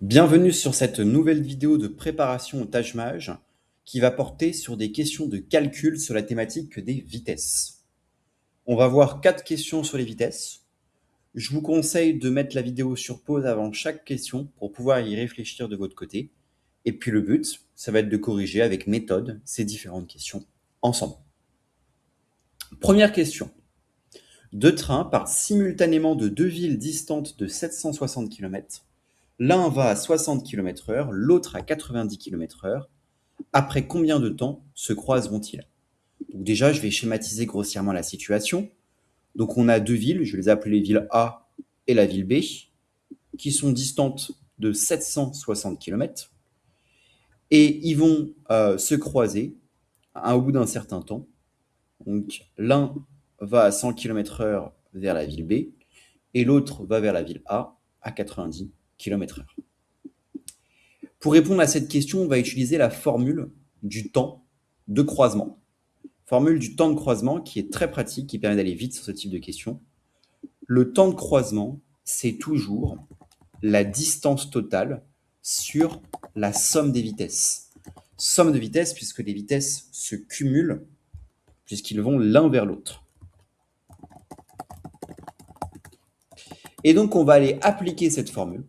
Bienvenue sur cette nouvelle vidéo de préparation au Taj-Maj qui va porter sur des questions de calcul sur la thématique des vitesses. On va voir 4 questions sur les vitesses. Je vous conseille de mettre la vidéo sur pause avant chaque question pour pouvoir y réfléchir de votre côté. Et puis le but, ça va être de corriger avec méthode ces différentes questions ensemble. Première question. Deux trains partent simultanément de deux villes distantes de 760 km. L'un va à 60 km/h, l'autre à 90 km/h. Après combien de temps se croiseront-ils? Donc déjà, je vais schématiser grossièrement la situation. Donc on a deux villes, je vais les appeler les villes A et la ville B, qui sont distantes de 760 km. Et ils vont se croiser au bout d'un certain temps. Donc l'un va à 100 km/h vers la ville B et l'autre va vers la ville A à 90 km/h. Pour répondre à cette question, on va utiliser la formule du temps de croisement. Formule du temps de croisement qui est très pratique, qui permet d'aller vite sur ce type de questions. Le temps de croisement, c'est toujours la distance totale sur la somme des vitesses. Somme de vitesses puisque les vitesses se cumulent, puisqu'ils vont l'un vers l'autre. Et donc, on va aller appliquer cette formule.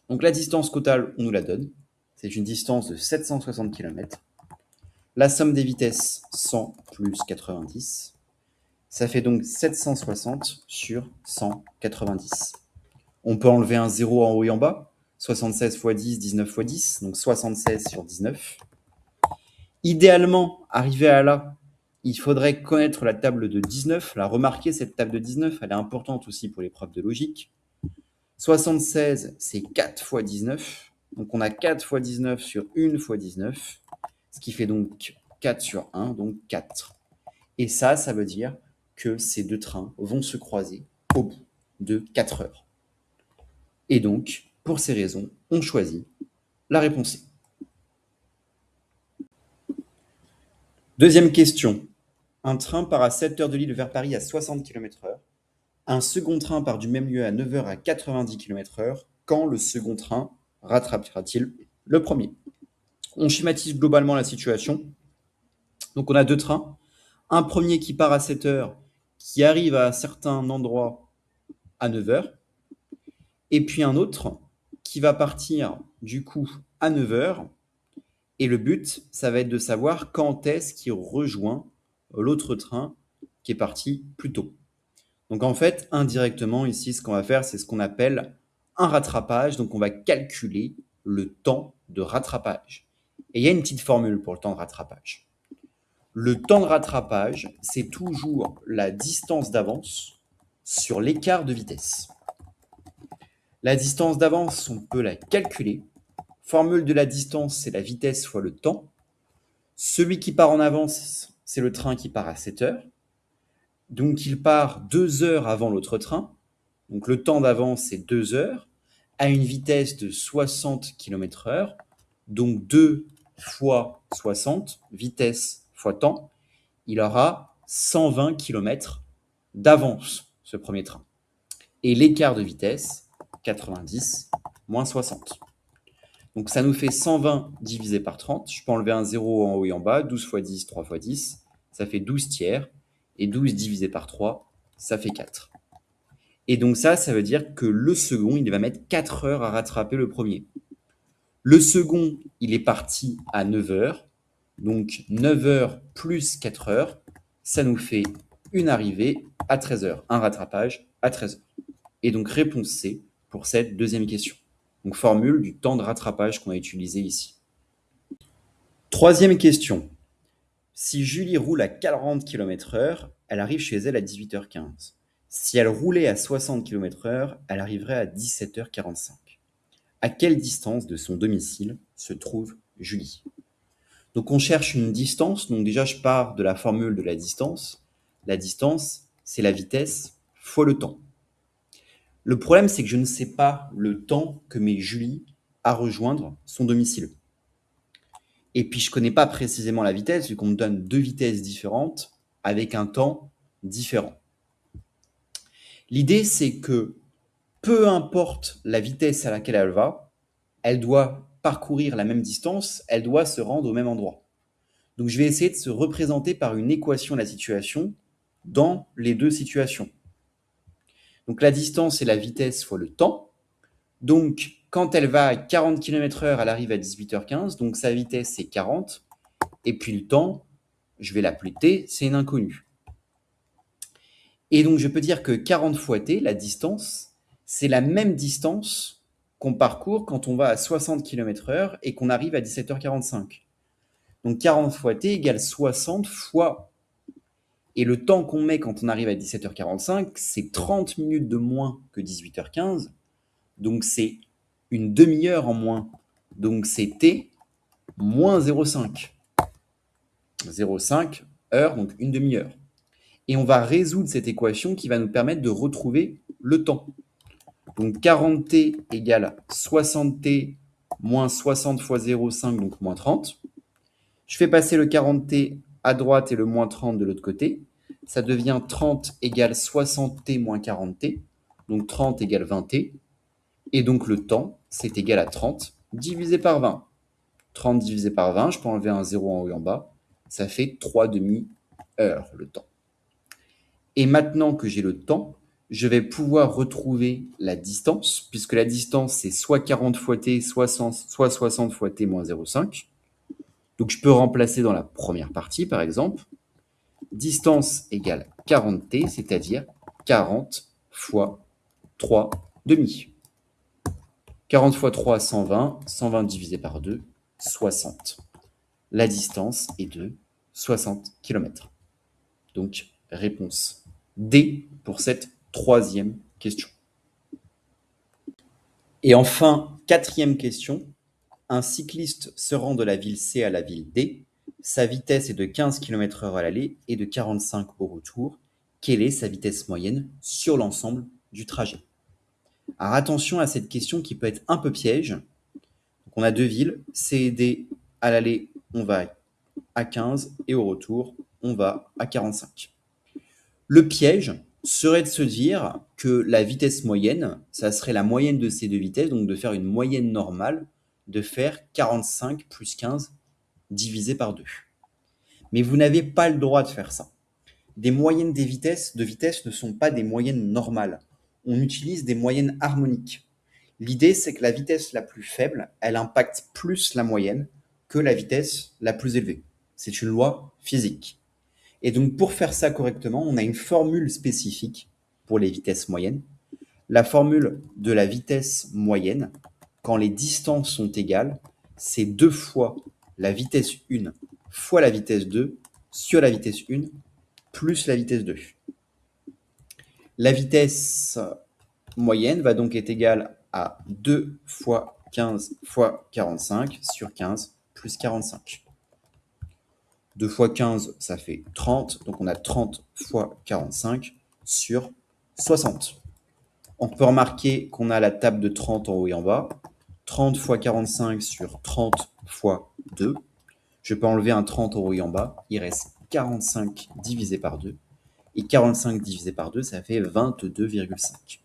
Donc, la distance totale, on nous la donne. C'est une distance de 760 km. La somme des vitesses, 100 plus 90. Ça fait donc 760 sur 190. On peut enlever un 0 en haut et en bas. 76 x 10, 19 x 10, donc 76 sur 19. Idéalement, arrivé à là, il faudrait connaître la table de 19. La remarquer, cette table de 19, elle est importante aussi pour les preuves de logique. 76, c'est 4 x 19. Donc on a 4 x 19 sur 1 x 19, ce qui fait donc 4 sur 1, donc 4. Et ça veut dire que ces deux trains vont se croiser au bout de 4 heures. Et donc, pour ces raisons, on choisit la réponse C. Deuxième question. Un train part à 7 heures de Lille vers Paris à 60 km/h. Un second train part du même lieu à 9 heures à 90 km/h. Quand le second train rattrapera-t-il le premier? On schématise globalement la situation. Donc on a deux trains. Un premier qui part à 7 heures, qui arrive à un certain endroit à 9 heures. Et puis un autre qui va partir du coup à 9 heures. Et le but, ça va être de savoir quand est-ce qu'il rejoint l'autre train qui est parti plus tôt. Donc en fait, indirectement, ici, ce qu'on va faire, c'est ce qu'on appelle un rattrapage. Donc on va calculer le temps de rattrapage. Et il y a une petite formule pour le temps de rattrapage. Le temps de rattrapage, c'est toujours la distance d'avance sur l'écart de vitesse. La distance d'avance, on peut la calculer. Formule de la distance, c'est la vitesse fois le temps. Celui qui part en avance, c'est le train qui part à 7 heures. Donc il part 2 heures avant l'autre train. Donc le temps d'avance, c'est 2 heures, à une vitesse de 60 km/h. Donc 2 fois 60, vitesse fois temps, il aura 120 km d'avance, ce premier train. Et l'écart de vitesse, 90 moins 60. Donc ça nous fait 120 divisé par 30. Je peux enlever un 0 en haut et en bas. 12 x 10, 3 x 10. Ça fait 12 tiers. Et 12 divisé par 3, ça fait 4. Et donc ça veut dire que le second, il va mettre 4 heures à rattraper le premier. Le second, il est parti à 9 heures. Donc 9 heures plus 4 heures, ça nous fait une arrivée à 13 heures. Un rattrapage à 13 heures. Et donc réponse C pour cette deuxième question. Donc formule du temps de rattrapage qu'on a utilisé ici. Troisième question. Si Julie roule à 40 km/h, elle arrive chez elle à 18h15. Si elle roulait à 60 km/h, elle arriverait à 17h45. À quelle distance de son domicile se trouve Julie? Donc on cherche une distance. Donc déjà, je pars de la formule de la distance. La distance, c'est la vitesse fois le temps. Le problème, c'est que je ne sais pas le temps que met Julie à rejoindre son domicile. Et puis, je ne connais pas précisément la vitesse, vu qu'on me donne deux vitesses différentes avec un temps différent. L'idée, c'est que peu importe la vitesse à laquelle elle va, elle doit parcourir la même distance, elle doit se rendre au même endroit. Donc je vais essayer de se représenter par une équation la situation dans les deux situations. Donc la distance, c'est la vitesse fois le temps. Donc quand elle va à 40 km/h, elle arrive à 18h15, donc sa vitesse c'est 40. Et puis le temps, je vais l'appeler t, c'est une inconnue. Et donc je peux dire que 40 fois t, la distance, c'est la même distance qu'on parcourt quand on va à 60 km/h et qu'on arrive à 17h45. Donc 40 fois t égale 60 fois. Et le temps qu'on met quand on arrive à 17h45, c'est 30 minutes de moins que 18h15. Donc c'est une demi-heure en moins. Donc c'est t moins 0,5. 0,5 heures, donc une demi-heure. Et on va résoudre cette équation qui va nous permettre de retrouver le temps. Donc 40t égale 60t moins 60 fois 0,5, donc moins 30. Je fais passer le 40t à droite et le moins 30 de l'autre côté. Ça devient 30 égale 60t moins 40t. Donc 30 égale 20t. Et donc le temps, c'est égal à 30 divisé par 20. 30 divisé par 20, je peux enlever un 0 en haut et en bas. Ça fait 3 demi-heures le temps. Et maintenant que j'ai le temps, je vais pouvoir retrouver la distance, puisque la distance, c'est soit 40 fois t, soit 60 fois t moins 0,5. Donc, je peux remplacer dans la première partie, par exemple. Distance égale 40t, c'est-à-dire 40 fois 3 demi. 40 fois 3, 120. 120 divisé par 2, 60. La distance est de 60 km. Donc, réponse D pour cette troisième question. Et enfin, quatrième question. Un cycliste se rend de la ville C à la ville D. Sa vitesse est de 15 km/h à l'aller et de 45 au retour. Quelle est sa vitesse moyenne sur l'ensemble du trajet? Alors attention à cette question qui peut être un peu piège. Donc on a deux villes, C et D. À l'aller, on va à 15 et au retour, on va à 45. Le piège serait de se dire que la vitesse moyenne, ça serait la moyenne de ces deux vitesses, donc de faire une moyenne normale, de faire 45 plus 15 divisé par 2. Mais vous n'avez pas le droit de faire ça. Des moyennes de vitesse ne sont pas des moyennes normales. On utilise des moyennes harmoniques. L'idée, c'est que la vitesse la plus faible, elle impacte plus la moyenne que la vitesse la plus élevée. C'est une loi physique. Et donc, pour faire ça correctement, on a une formule spécifique pour les vitesses moyennes. La formule de la vitesse moyenne, quand les distances sont égales, c'est 2 fois la vitesse 1 fois la vitesse 2 sur la vitesse 1 plus la vitesse 2. La vitesse moyenne va donc être égale à 2 fois 15 fois 45 sur 15 plus 45. 2 fois 15, ça fait 30. Donc on a 30 fois 45 sur 60. On peut remarquer qu'on a la table de 30 en haut et en bas. 30 fois 45 sur 30 fois 2. Je peux enlever un 30 en haut et en bas. Il reste 45 divisé par 2. Et 45 divisé par 2, ça fait 22,5.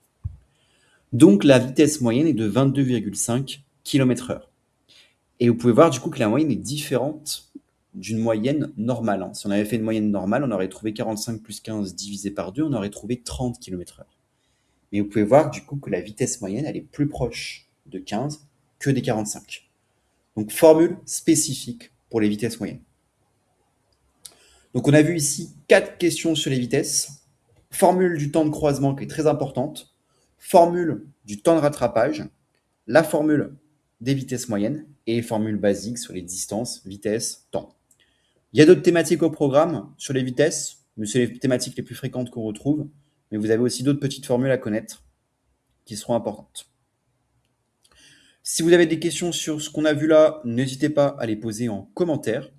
Donc la vitesse moyenne est de 22,5 km/h. Et vous pouvez voir du coup que la moyenne est différente d'une moyenne normale. Si on avait fait une moyenne normale, on aurait trouvé 45 plus 15 divisé par 2, on aurait trouvé 30 km/h. Mais vous pouvez voir du coup que la vitesse moyenne, elle est plus proche de 15 que des 45. Donc formule spécifique pour les vitesses moyennes. Donc on a vu ici 4 questions sur les vitesses. Formule du temps de croisement qui est très importante. Formule du temps de rattrapage. La formule des vitesses moyennes et formule basique sur les distances, vitesse, temps. Il y a d'autres thématiques au programme sur les vitesses, mais c'est les thématiques les plus fréquentes qu'on retrouve. Mais vous avez aussi d'autres petites formules à connaître qui seront importantes. Si vous avez des questions sur ce qu'on a vu là, n'hésitez pas à les poser en commentaire.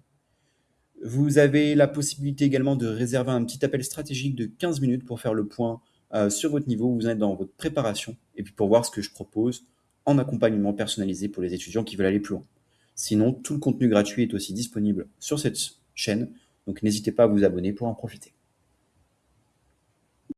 Vous avez la possibilité également de réserver un petit appel stratégique de 15 minutes pour faire le point sur votre niveau, où vous êtes dans votre préparation, et puis pour voir ce que je propose en accompagnement personnalisé pour les étudiants qui veulent aller plus loin. Sinon, tout le contenu gratuit est aussi disponible sur cette chaîne, donc n'hésitez pas à vous abonner pour en profiter.